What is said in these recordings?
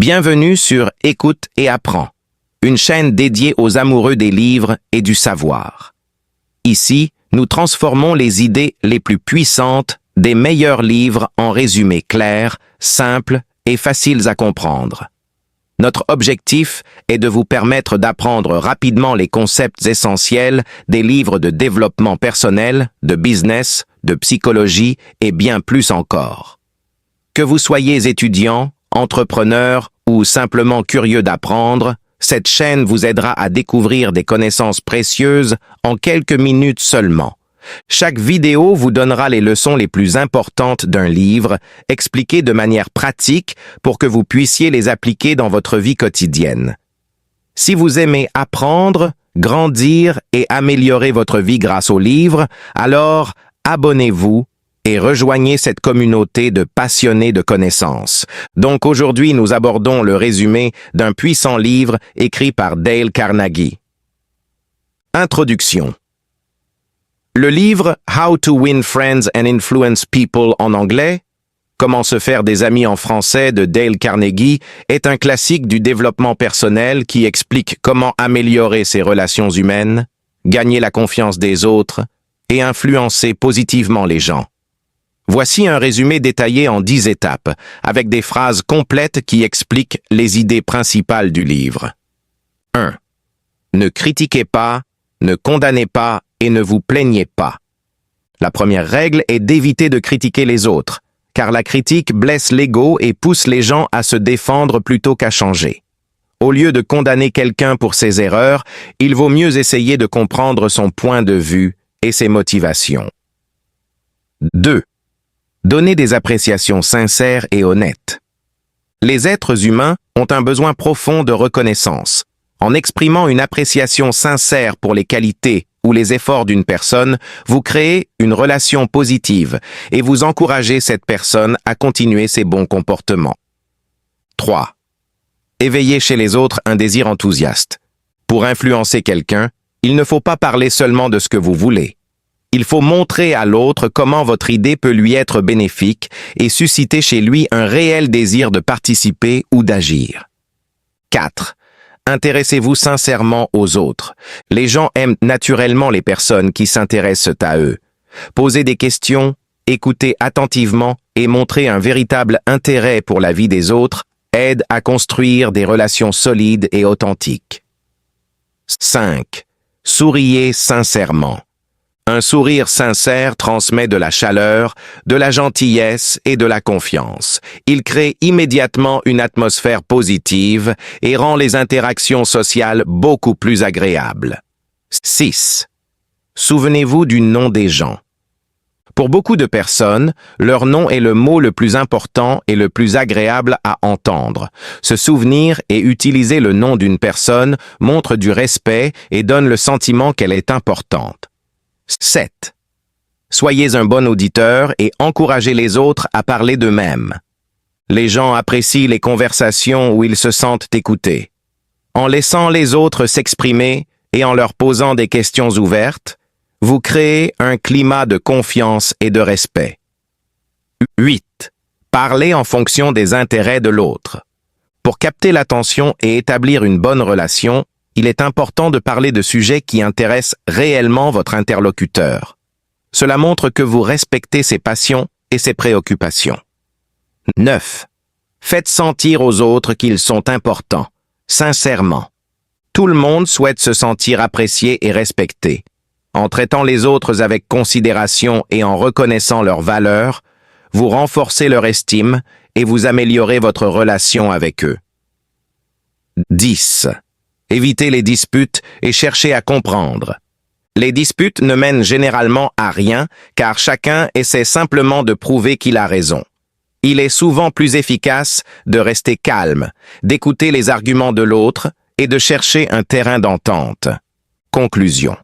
Bienvenue sur Écoute et apprends, une chaîne dédiée aux amoureux des livres et du savoir. Ici, nous transformons les idées les plus puissantes des meilleurs livres en résumés clairs, simples et faciles à comprendre. Notre objectif est de vous permettre d'apprendre rapidement les concepts essentiels des livres de développement personnel, de business, de psychologie et bien plus encore. Que vous soyez étudiant, entrepreneur ou simplement curieux d'apprendre, cette chaîne vous aidera à découvrir des connaissances précieuses en quelques minutes seulement. Chaque vidéo vous donnera les leçons les plus importantes d'un livre, expliquées de manière pratique pour que vous puissiez les appliquer dans votre vie quotidienne. Si vous aimez apprendre, grandir et améliorer votre vie grâce aux livres, alors abonnez-vous et rejoignez cette communauté de passionnés de connaissances. Donc aujourd'hui, nous abordons le résumé d'un puissant livre écrit par Dale Carnegie. Introduction. Le livre How to Win Friends and Influence People en anglais, Comment se faire des amis en français de Dale Carnegie est un classique du développement personnel qui explique comment améliorer ses relations humaines, gagner la confiance des autres et influencer positivement les gens. Voici un résumé détaillé en 10 étapes, avec des phrases complètes qui expliquent les idées principales du livre. 1. Ne critiquez pas, ne condamnez pas et ne vous plaignez pas. La première règle est d'éviter de critiquer les autres, car la critique blesse l'ego et pousse les gens à se défendre plutôt qu'à changer. Au lieu de condamner quelqu'un pour ses erreurs, il vaut mieux essayer de comprendre son point de vue et ses motivations. 2. Donnez des appréciations sincères et honnêtes. Les êtres humains ont un besoin profond de reconnaissance. En exprimant une appréciation sincère pour les qualités ou les efforts d'une personne, vous créez une relation positive et vous encouragez cette personne à continuer ses bons comportements. 3. Éveillez chez les autres un désir enthousiaste. Pour influencer quelqu'un, il ne faut pas parler seulement de ce que vous voulez. Il faut montrer à l'autre comment votre idée peut lui être bénéfique et susciter chez lui un réel désir de participer ou d'agir. 4. Intéressez-vous sincèrement aux autres. Les gens aiment naturellement les personnes qui s'intéressent à eux. Posez des questions, écoutez attentivement et montrez un véritable intérêt pour la vie des autres aide à construire des relations solides et authentiques. 5. Souriez sincèrement. Un sourire sincère transmet de la chaleur, de la gentillesse et de la confiance. Il crée immédiatement une atmosphère positive et rend les interactions sociales beaucoup plus agréables. 6. Souvenez-vous du nom des gens. Pour beaucoup de personnes, leur nom est le mot le plus important et le plus agréable à entendre. Se souvenir et utiliser le nom d'une personne montre du respect et donne le sentiment qu'elle est importante. 7. Soyez un bon auditeur et encouragez les autres à parler d'eux-mêmes. Les gens apprécient les conversations où ils se sentent écoutés. En laissant les autres s'exprimer et en leur posant des questions ouvertes, vous créez un climat de confiance et de respect. 8. Parlez en fonction des intérêts de l'autre. Pour capter l'attention et établir une bonne relation, il est important de parler de sujets qui intéressent réellement votre interlocuteur. Cela montre que vous respectez ses passions et ses préoccupations. 9. Faites sentir aux autres qu'ils sont importants, sincèrement. Tout le monde souhaite se sentir apprécié et respecté. En traitant les autres avec considération et en reconnaissant leurs valeurs, vous renforcez leur estime et vous améliorez votre relation avec eux. 10. Évitez les disputes et cherchez à comprendre. Les disputes ne mènent généralement à rien car chacun essaie simplement de prouver qu'il a raison. Il est souvent plus efficace de rester calme, d'écouter les arguments de l'autre et de chercher un terrain d'entente. Conclusion.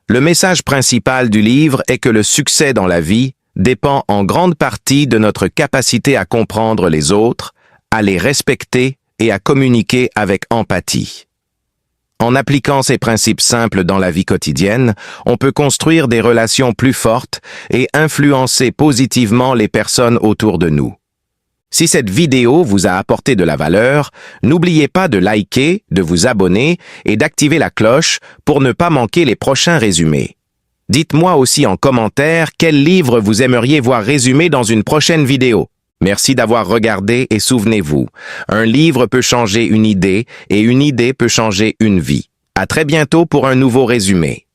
Le message principal du livre est que le succès dans la vie dépend en grande partie de notre capacité à comprendre les autres, à les respecter et à communiquer avec empathie. En appliquant ces principes simples dans la vie quotidienne, on peut construire des relations plus fortes et influencer positivement les personnes autour de nous. Si cette vidéo vous a apporté de la valeur, n'oubliez pas de liker, de vous abonner et d'activer la cloche pour ne pas manquer les prochains résumés. Dites-moi aussi en commentaire quel livre vous aimeriez voir résumé dans une prochaine vidéo. Merci d'avoir regardé et souvenez-vous, un livre peut changer une idée et une idée peut changer une vie. À très bientôt pour un nouveau résumé.